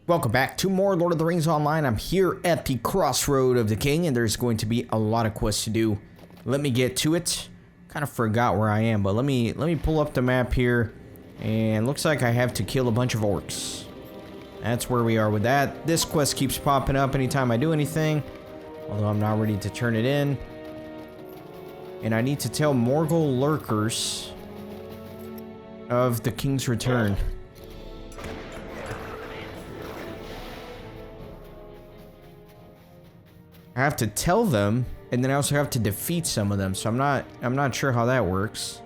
Welcome back to more Lord of the Rings Online. I'm here at the Crossroad of the King, and there's going to be a lot of quests to do. Let me get to it. Kind of forgot where I am, but let me pull up the map here, and looks like I have to kill a bunch of orcs. That's where we are with that. This quest keeps popping up anytime I do anything, although I'm not ready to turn it in. And I need to tell Morgul lurkers of the King's return. I have to tell them, and then I also have to defeat some of them, so I'm not sure how that works.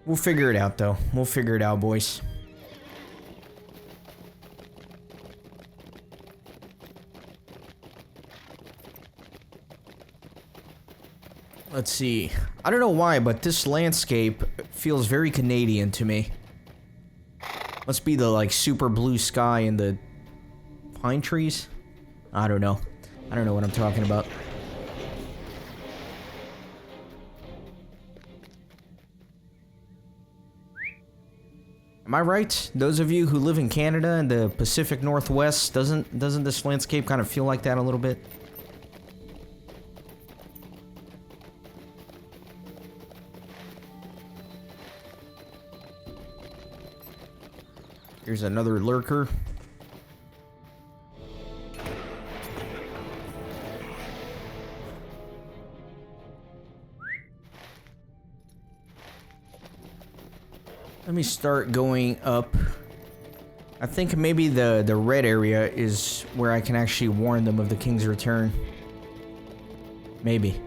We'll figure it out, though. We'll figure it out, boys. Let's see. I don't know why, but this landscape feels very Canadian to me. Must be the, like, super blue sky and the pine trees? I don't know. I don't know what I'm talking about. Am I right? Those of you who live in Canada and the Pacific Northwest, doesn't this landscape kind of feel like that a little bit? Here's another lurker. Let me start going up. I think maybe the red area is where I can actually warn them of the King's return. Maybe.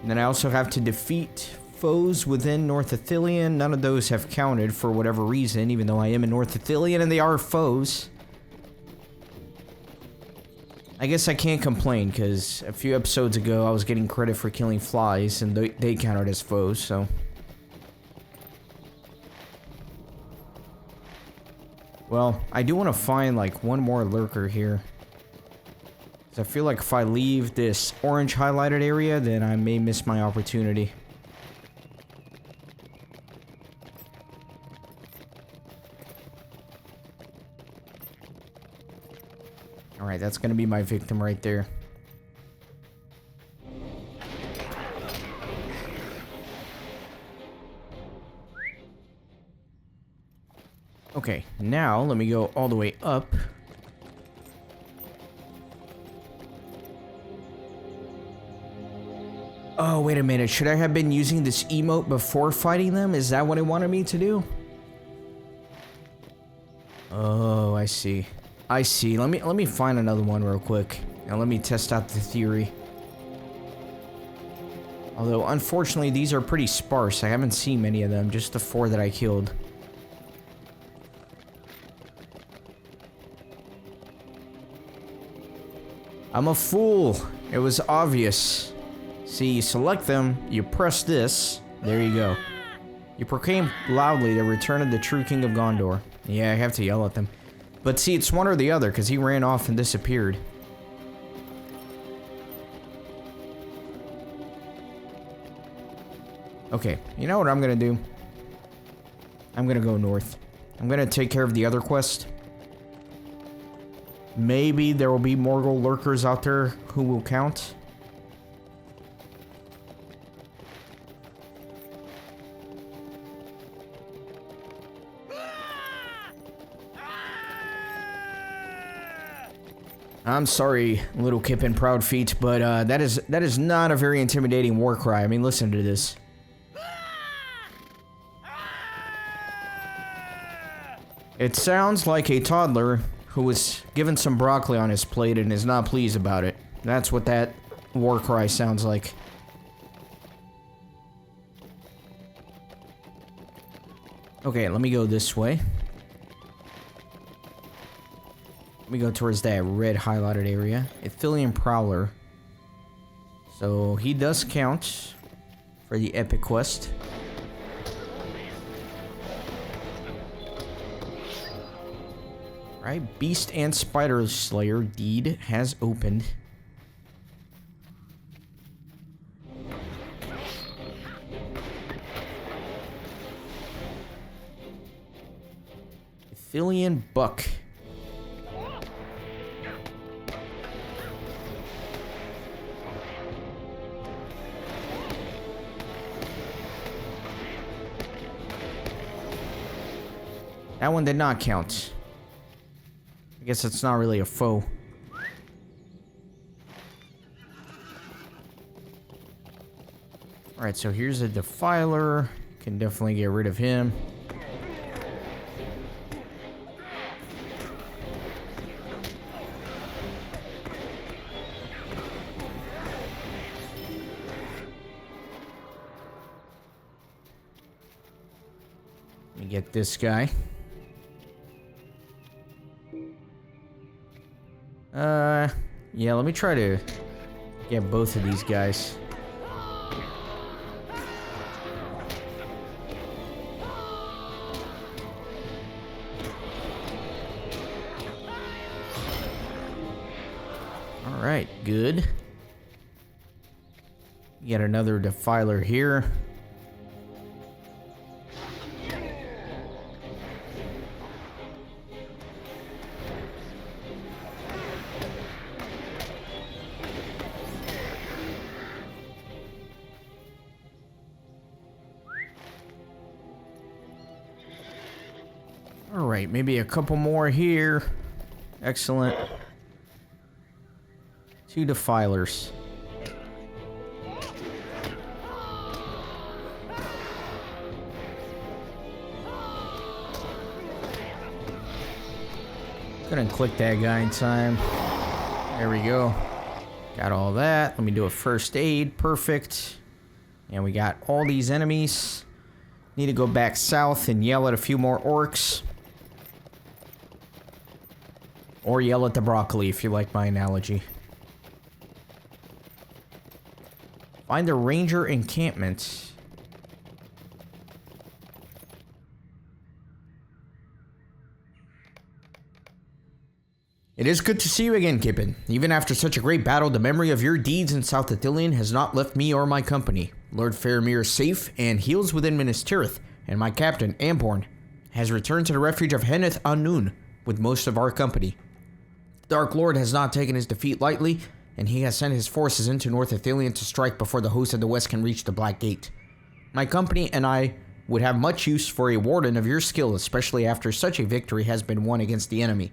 And then I also have to defeat foes within North Ithilien. None of those have counted for whatever reason, even though I am in North Ithilien and they are foes. I guess I can't complain, because a few episodes ago I was getting credit for killing flies, and they counted as foes, so... Well, I do want to find, like, one more lurker here. Because I feel like if I leave this orange highlighted area, then I may miss my opportunity. Alright, that's gonna be my victim right there. Okay, now let me go all the way up. Oh, wait a minute. Should I have been using this emote before fighting them? Is that what it wanted me to do? Oh, I see. I see. Let me find another one real quick, and let me test out the theory. Although, unfortunately, these are pretty sparse. I haven't seen many of them, just the 4 that I killed. I'm a fool. It was obvious. See, you select them, you press this, there you go. You proclaim loudly the return of the true King of Gondor. Yeah, I have to yell at them. But see, it's one or the other, because he ran off and disappeared. Okay, you know what I'm gonna do? I'm gonna go north. I'm gonna take care of the other quest. Maybe there will be Morgul lurkers out there who will count. I'm sorry, little Kip and Proudfeet, but that is not a very intimidating war cry. I mean, listen to this. It sounds like a toddler who was given some broccoli on his plate and is not pleased about it. That's what that war cry sounds like. Okay, let me go this way. Let me go towards that red highlighted area. Ithilien Prowler. So he does count for the epic quest. Alright, Beast and Spider Slayer deed has opened. Athelian buck. That one did not count. I guess it's not really a foe. Alright, so here's a defiler. Can definitely get rid of him. Let me get this guy. Yeah, let me try to get both of these guys. Alright, good. Get another defiler here. Alright, maybe a couple more here. Excellent. 2 defilers. Couldn't click that guy in time. There we go. Got all that. Let me do a first aid. Perfect. And we got all these enemies. Need to go back south and yell at a few more orcs. Or yell at the broccoli, if you like my analogy. Find the ranger encampment. It is good to see you again, Kippen. Even after such a great battle, the memory of your deeds in South Athelion has not left me or my company. Lord Faramir is safe and heals within Minas Tirith, and my captain, Amborn, has returned to the refuge of Henneth Annun with most of our company. The Dark Lord has not taken his defeat lightly, and he has sent his forces into North Athelion to strike before the host of the West can reach the Black Gate. My company and I would have much use for a warden of your skill, especially after such a victory has been won against the enemy.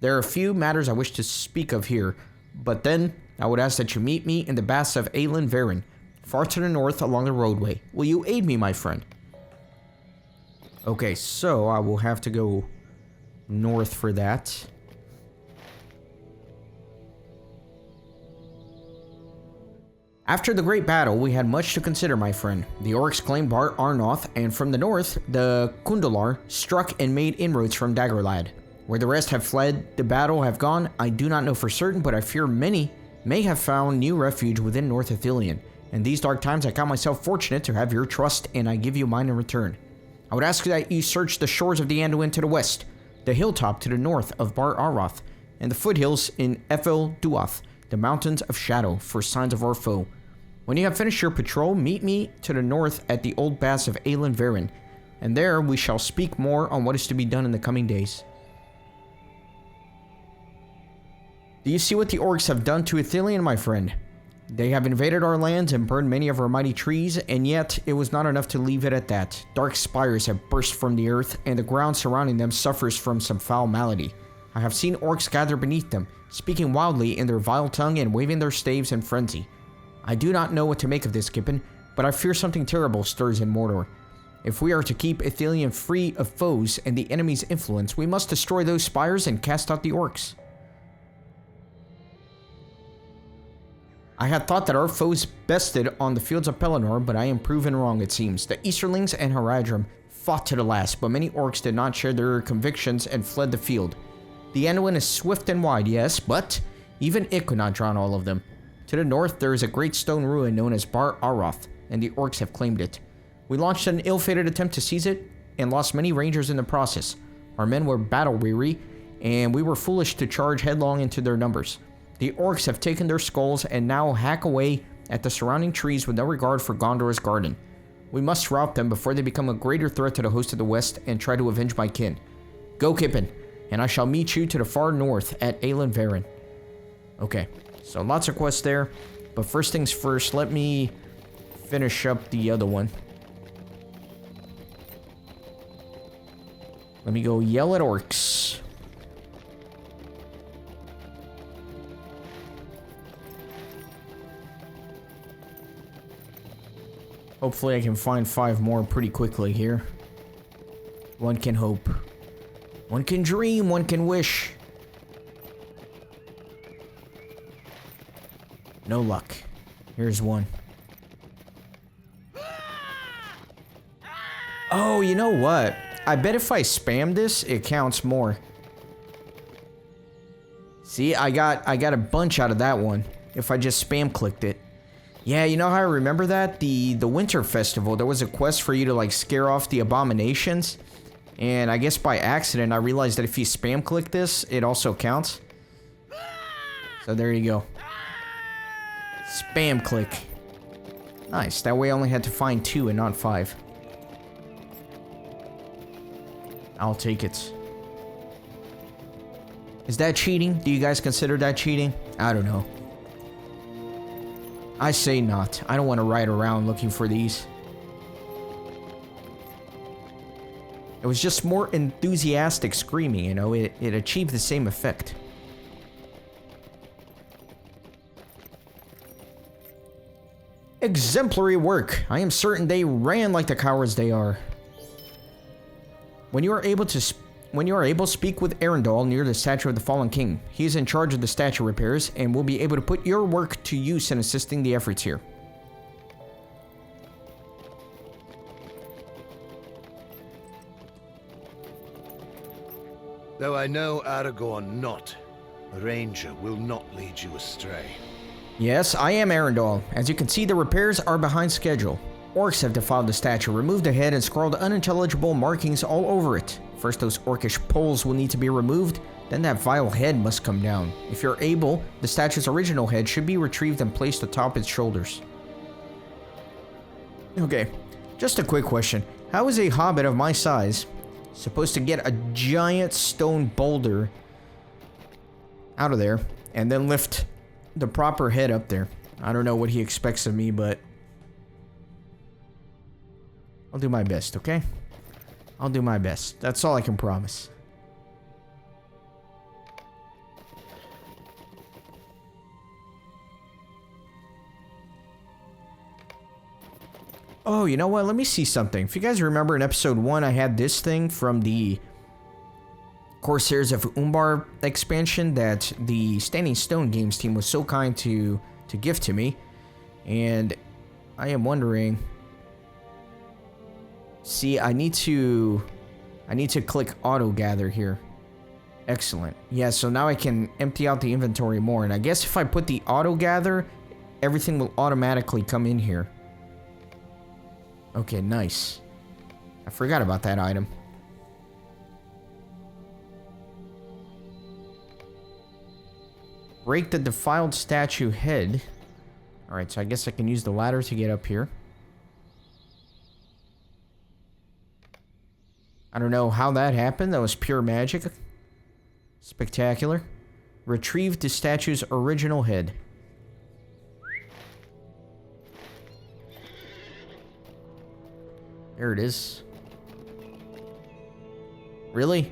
There are a few matters I wish to speak of here, but then I would ask that you meet me in the Baths of Aelin Varen, far to the north along the roadway. Will you aid me, my friend? Okay, so I will have to go north for that. After the great battle, we had much to consider, my friend. The orcs claimed Bar Arnoth, and from the north, the Kundalar struck and made inroads from Daggerlad. Where the rest have fled, the battle have gone, I do not know for certain, but I fear many may have found new refuge within North Athelion. In these dark times, I count myself fortunate to have your trust, and I give you mine in return. I would ask that you search the shores of the Anduin to the west, the hilltop to the north of Bar Arroth, and the foothills in Ethel Duath, the mountains of shadow, for signs of our foe. When you have finished your patrol, meet me to the north at the old baths of Aelin Varen, and there we shall speak more on what is to be done in the coming days. Do you see what the orcs have done to Athelion, my friend? They have invaded our lands and burned many of our mighty trees, and yet it was not enough to leave it at that. Dark spires have burst from the earth, and the ground surrounding them suffers from some foul malady. I have seen orcs gather beneath them, speaking wildly in their vile tongue and waving their staves in frenzy. I do not know what to make of this, Kippen, but I fear something terrible stirs in Mordor. If we are to keep Athelion free of foes and the enemy's influence, we must destroy those spires and cast out the orcs. I had thought that our foes bested on the fields of Pelennor, but I am proven wrong, it seems. The Easterlings and Haradrim fought to the last, but many orcs did not share their convictions and fled the field. The Anduin is swift and wide, yes, but even it could not drown all of them. To the north, there is a great stone ruin known as Bar Arroth, and the orcs have claimed it. We launched an ill-fated attempt to seize it, and lost many rangers in the process. Our men were battle-weary, and we were foolish to charge headlong into their numbers. The orcs have taken their skulls and now hack away at the surrounding trees with no regard for Gondor's garden. We must rout them before they become a greater threat to the host of the West and try to avenge my kin. Go, Kippen, and I shall meet you to the far north at Aelin Varen. Okay, so lots of quests there. But first things first, let me finish up the other one. Let me go yell at orcs. Hopefully I can find 5 more pretty quickly here. One can hope. One can dream, one can wish. No luck. Here's one. Oh, you know what? I bet if I spam this, it counts more. See, I got a bunch out of that one. If I just spam clicked it. Yeah, you know how I remember that? The Winter Festival, there was a quest for you to like scare off the abominations. And I guess by accident, I realized that if you spam click this, it also counts. So there you go. Spam click. Nice, that way I only had to find 2 and not 5. I'll take it. Is that cheating? Do you guys consider that cheating? I don't know. I say not. I don't want to ride around looking for these. It was just more enthusiastic screaming, you know? It achieved the same effect. Exemplary work. I am certain they ran like the cowards they are. When you are able, speak with Arundel near the statue of the fallen king. He is in charge of the statue repairs and will be able to put your work to use in assisting the efforts here. Though I know Aragorn not, a ranger will not lead you astray. Yes, I am Arundel. As you can see, the repairs are behind schedule. Orcs have defiled the statue, removed the head, and scrawled unintelligible markings all over it. First, those orcish poles will need to be removed, then that vile head must come down. If you're able, the statue's original head should be retrieved and placed atop its shoulders. Okay, just a quick question. How is a hobbit of my size supposed to get a giant stone boulder out of there and then lift the proper head up there? I don't know what he expects of me, but I'll do my best, okay? I'll do my best. That's all I can promise. Oh, you know what? Let me see something. If you guys remember in episode 1, I had this thing from the Corsairs of Umbar expansion that the Standing Stone Games team was so kind to give to me. And I am wondering... See, I need to click auto gather here. Excellent. Yeah, so now I can empty out the inventory more. And I guess if I put the auto gather, everything will automatically come in here. Okay, nice. I forgot about that item. Break the defiled statue head. Alright, so I guess I can use the ladder to get up here. I don't know how that happened. That was pure magic. Spectacular. Retrieve the statue's original head. There it is. Really?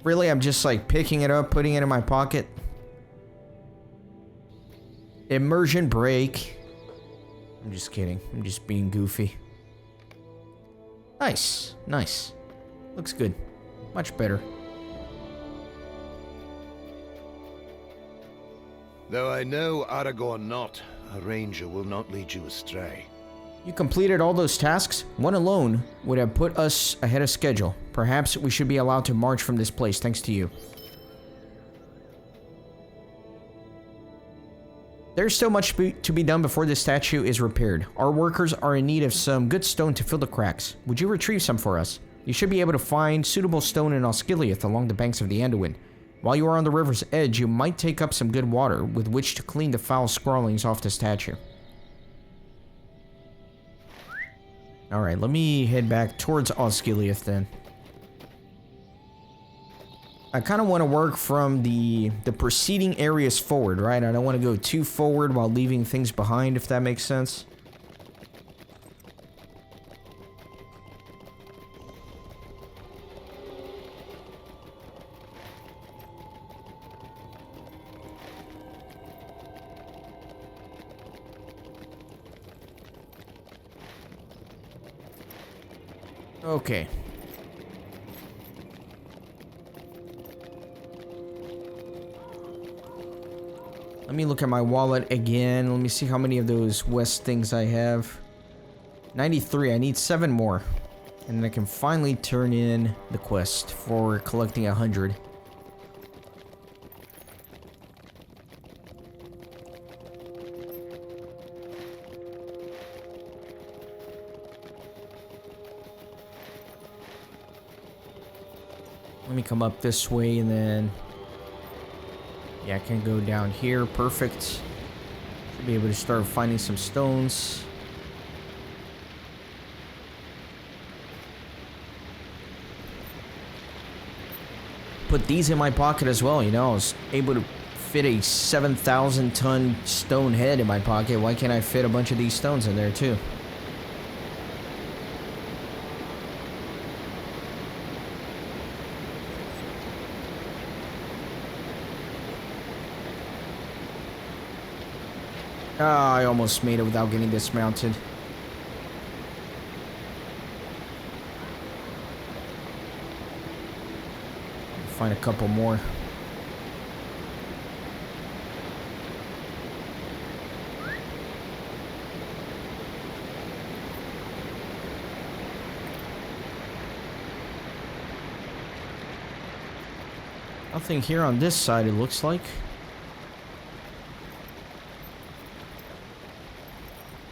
Really? I'm just like picking it up, putting it in my pocket. Immersion break. I'm just kidding. I'm just being goofy. Nice. Nice. Looks good. Much better. Though I know Aragorn not, a ranger will not lead you astray. You completed all those tasks? One alone would have put us ahead of schedule. Perhaps we should be allowed to march from this place thanks to you. There's still much to be done before this statue is repaired. Our workers are in need of some good stone to fill the cracks. Would you retrieve some for us? You should be able to find suitable stone in Osgiliath along the banks of the Anduin. While you are on the river's edge, you might take up some good water with which to clean the foul scrawlings off the statue. Alright, let me head back towards Osgiliath then. I kind of want to work from the preceding areas forward, right? I don't want to go too forward while leaving things behind, if that makes sense. Okay. Let me look at my wallet again. Let me see how many of those west things I have. 93. I need 7 more. And then I can finally turn in the quest for collecting 100. Let me come up this way and then... yeah, I can go down here. Perfect. Should be able to start finding some stones. Put these in my pocket as well, you know. I was able to fit a 7,000 ton stone head in my pocket. Why can't I fit a bunch of these stones in there too? Ah, I almost made it without getting dismounted. Find a couple more. Nothing here on this side, it looks like.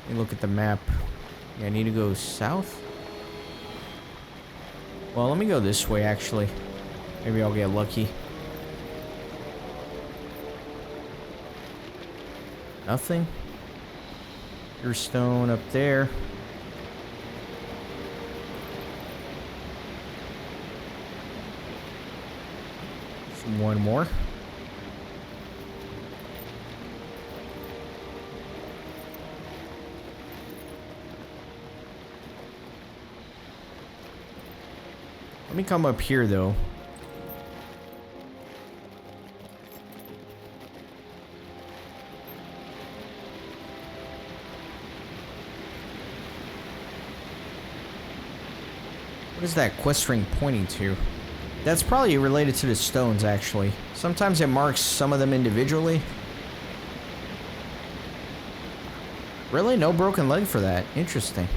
Let me look at the map. Yeah, I need to go south. Well, let me go this way, actually. Maybe I'll get lucky. Nothing. Your stone up there. One more. Let me come up here, though. What is that quest ring pointing to? That's probably related to the stones, actually. Sometimes it marks some of them individually. Really? No broken leg for that. Interesting.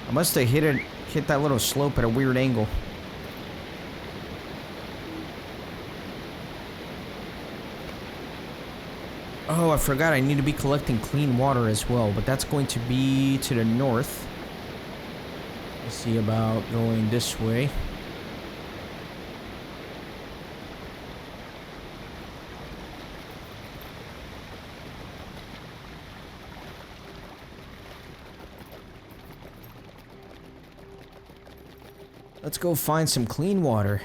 I must have hit that little slope at a weird angle. Oh, I forgot I need to be collecting clean water as well, but that's going to be to the north. Let's see about going this way. Let's go find some clean water.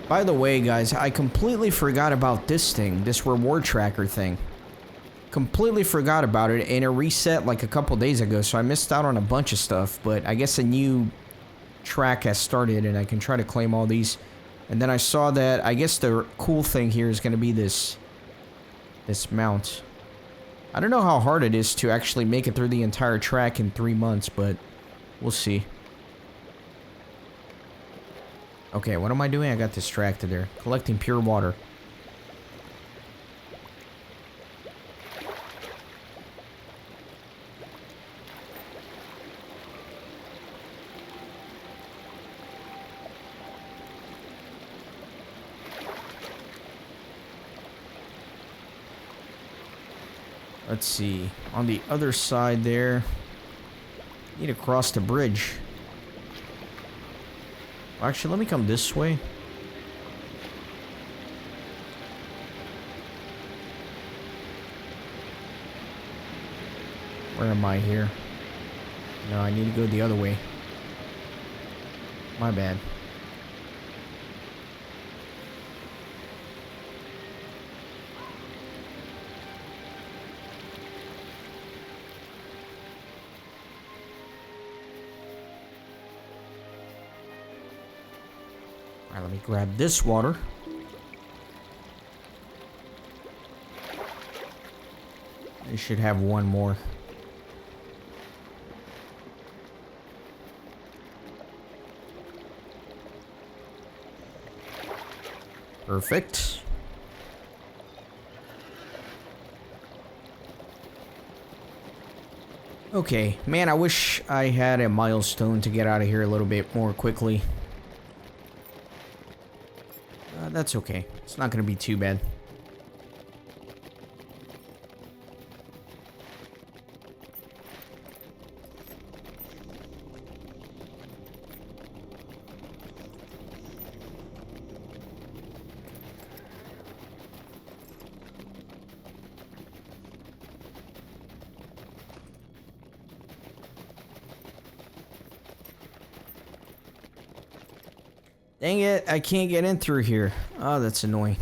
By the way, guys, I completely forgot about this thing, this reward tracker thing. Completely forgot about it, and it reset like a couple days ago, so I missed out on a bunch of stuff, but I guess a new track has started, and I can try to claim all these. And then I saw that, I guess the cool thing here is going to be this mount. I don't know how hard it is to actually make it through the entire track in 3 months, but we'll see. Okay, what am I doing? I got distracted there. Collecting pure water. Let's see. On the other side there, need to cross the bridge. Actually, let me come this way. Where am I here? No, I need to go the other way. My bad. Alright, let me grab this water. I should have one more. Perfect. Okay, man, I wish I had a milestone to get out of here a little bit more quickly. That's okay. It's not going to be too bad. Dang it, I can't get in through here. Oh, that's annoying.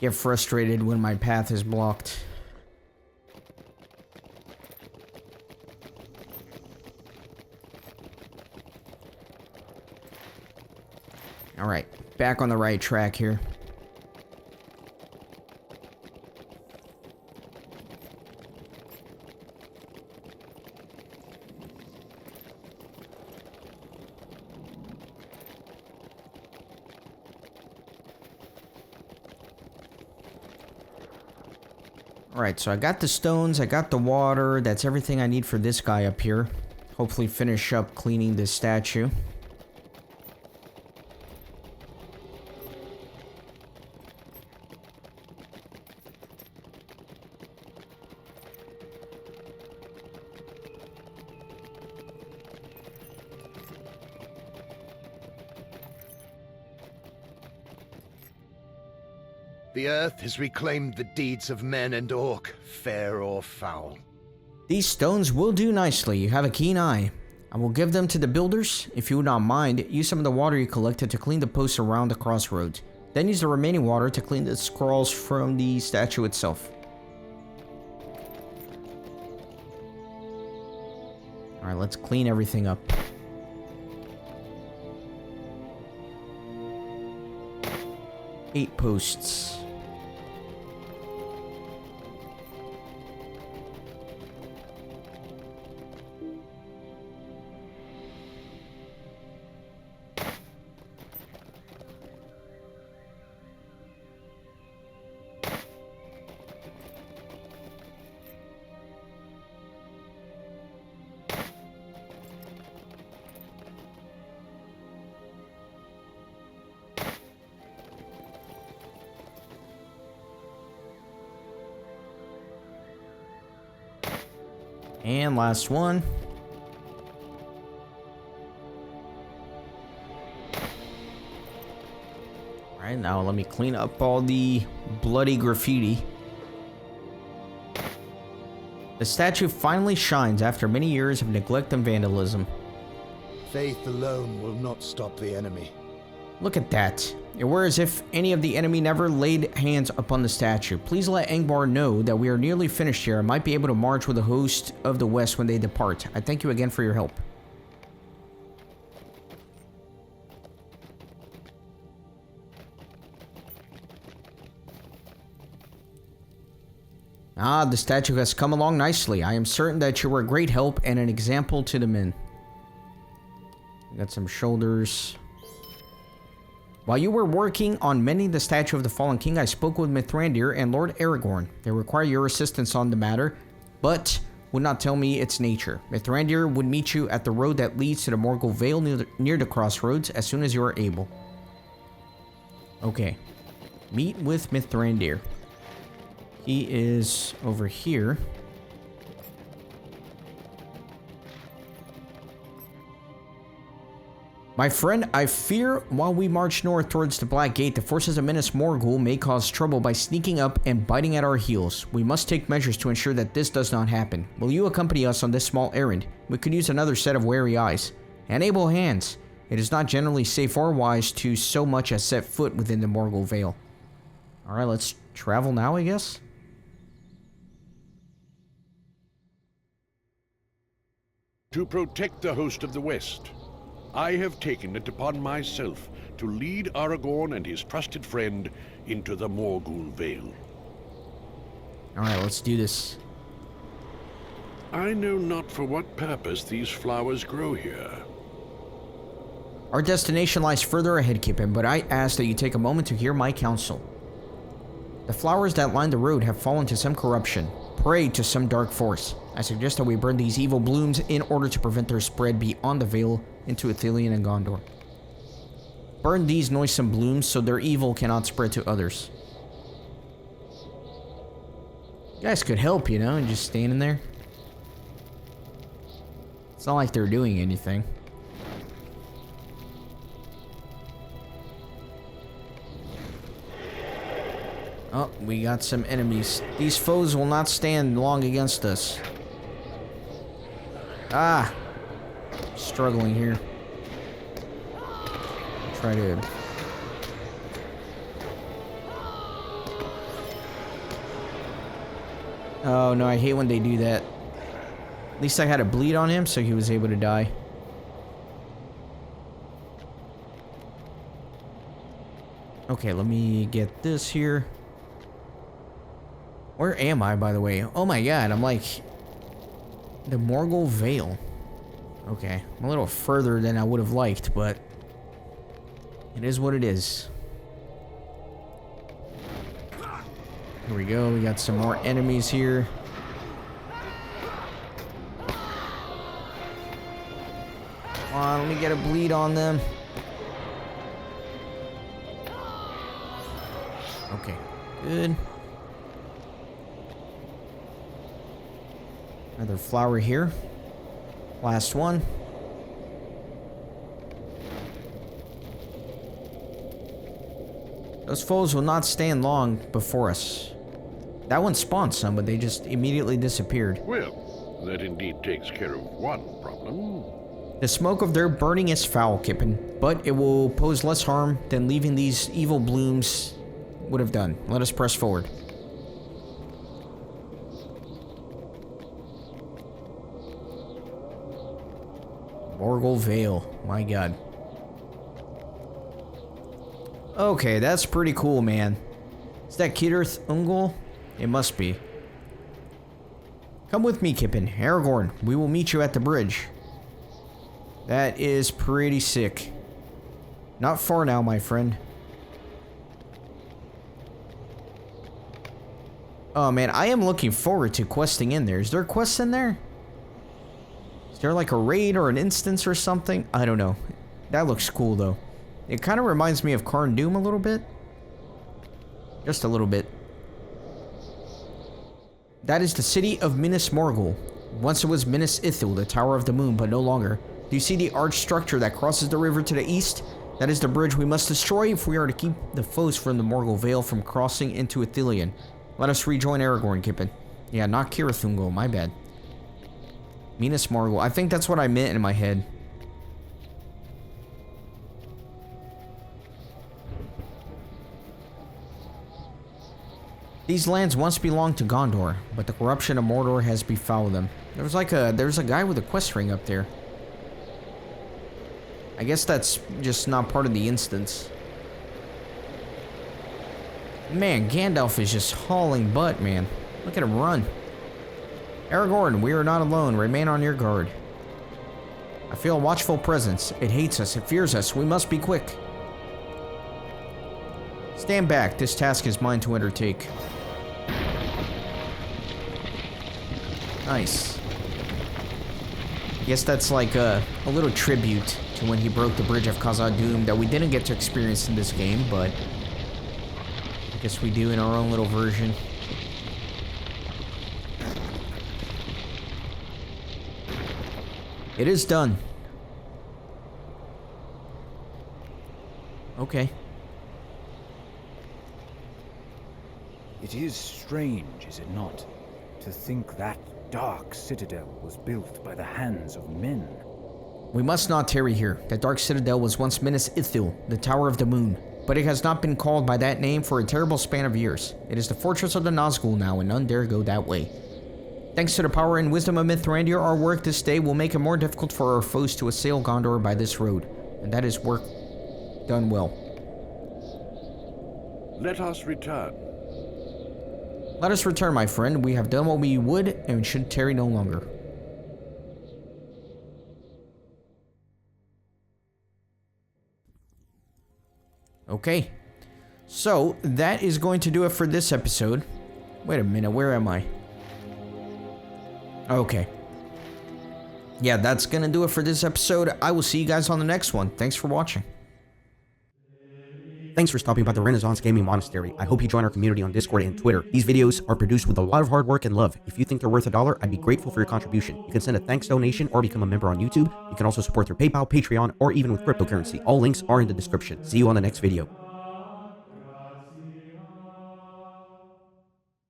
Get frustrated when my path is blocked. Alright, back on the right track here. Alright, so I got the stones, I got the water. That's everything I need for this guy up here. Hopefully finish up cleaning this statue. The earth has reclaimed the deeds of men and orc, fair or foul. These stones will do nicely. You have a keen eye. I will give them to the builders. If you would not mind, use some of the water you collected to clean the posts around the crossroads. Then use the remaining water to clean the scrolls from the statue itself. Alright, let's clean everything up. Eight posts. And last one. Alright, now let me clean up all the bloody graffiti. The statue finally shines after many years of neglect and vandalism. Faith alone will not stop the enemy. Look at that. It were as if any of the enemy never laid hands upon the statue. Please let Angbar know that we are nearly finished here and might be able to march with the host of the West when they depart. I thank you again for your help. Ah, the statue has come along nicely. I am certain that you were a great help and an example to the men. Got some shoulders. While you were working on mending the statue of the fallen king, I spoke with Mithrandir and Lord Aragorn. They require your assistance on the matter, but would not tell me its nature. Mithrandir would meet you at the road that leads to the Morgul Vale near the crossroads as soon as you are able. Okay. Meet with Mithrandir. He is over here. My friend, I fear while we march north towards the Black Gate, the forces of Minas Morgul may cause trouble by sneaking up and biting at our heels. We must take measures to ensure that this does not happen. Will you accompany us on this small errand? We could use another set of wary eyes and able hands. It is not generally safe or wise to so much as set foot within the Morgul Vale. Alright, let's travel now, I guess? To protect the host of the West, I have taken it upon myself to lead Aragorn and his trusted friend into the Morgul Vale. Alright, let's do this. I know not for what purpose these flowers grow here. Our destination lies further ahead, Kippen, but I ask that you take a moment to hear my counsel. The flowers that line the road have fallen to some corruption, prey to some dark force. I suggest that we burn these evil blooms in order to prevent their spread beyond the Vale into Ithilien and Gondor. Burn these noisome blooms so their evil cannot spread to others. You guys could help, you know, and just standing there. It's not like they're doing anything. Oh, we got some enemies. These foes will not stand long against us. Ah! Struggling here. Try to... Oh no, I hate when they do that. At least I had a bleed on him, so he was able to die. Okay, let me get this here. Where am I, by the way? Oh my god, I'm like... the Morgul Vale. Okay, I'm a little further than I would have liked, but... it is what it is. Here we go, we got some more enemies here. Come on, let me get a bleed on them. Okay, good. Another flower here. Last one. Those foes will not stand long before us. That one spawned some, but they just immediately disappeared. Well, that indeed takes care of one problem. The smoke of their burning is foul, Kippen, but it will pose less harm than leaving these evil blooms would have done. Let us press forward. Morgul Vale, my god. Okay, that's pretty cool, man. Is that Kirith Ungol? It must be. Come with me, Kippen. Aragorn, we will meet you at the bridge. That is pretty sick. Not far now, my friend. Oh man, I am looking forward to questing in there. Is there quests in there? Is there like a raid or an instance or something? I don't know. That looks cool though. It kind of reminds me of Karn Doom a little bit. Just a little bit. That is the city of Minas Morgul. Once it was Minas Ithil, the Tower of the Moon, but no longer. Do you see the arch structure that crosses the river to the east? That is the bridge we must destroy if we are to keep the foes from the Morgul Vale from crossing into Ithilien. Let us rejoin Aragorn, Kippen. Yeah, not Kirith Ungol, my bad. Minas Morgul. I think that's what I meant in my head. These lands once belonged to Gondor, but the corruption of Mordor has befouled them. There's a guy with a quest ring up there. I guess that's just not part of the instance. Man, Gandalf is just hauling butt, man. Look at him run. Aragorn, we are not alone. Remain on your guard. I feel a watchful presence. It hates us. It fears us. We must be quick. Stand back. This task is mine to undertake. Nice. I guess that's like a little tribute to when he broke the Bridge of Khazad-dûm that we didn't get to experience in this game, but I guess we do in our own little version. It is done. Okay. It is strange, is it not, to think that dark citadel was built by the hands of men. We must not tarry here. The Dark Citadel was once Minas Ithil, the Tower of the Moon, but it has not been called by that name for a terrible span of years. It is the fortress of the Nazgul now, and none dare go that way. Thanks to the power and wisdom of Mithrandir, our work this day will make it more difficult for our foes to assail Gondor by this road, and that is work done well. Let us return. Let us return, my friend. We have done what we would, and should tarry no longer. Okay, so that is going to do it for this episode. Wait a minute, where am I? Okay. Yeah, that's gonna do it for this episode. I will see you guys on the next one. Thanks for watching. Thanks for stopping by the Renaissance Gaming Monastery. I hope you join our community on Discord and Twitter. These videos are produced with a lot of hard work and love. If you think they're worth $1, I'd be grateful for your contribution. You can send a thanks donation or become a member on YouTube. You can also support through PayPal, Patreon, or even with cryptocurrency. All links are in the description. See you on the next video.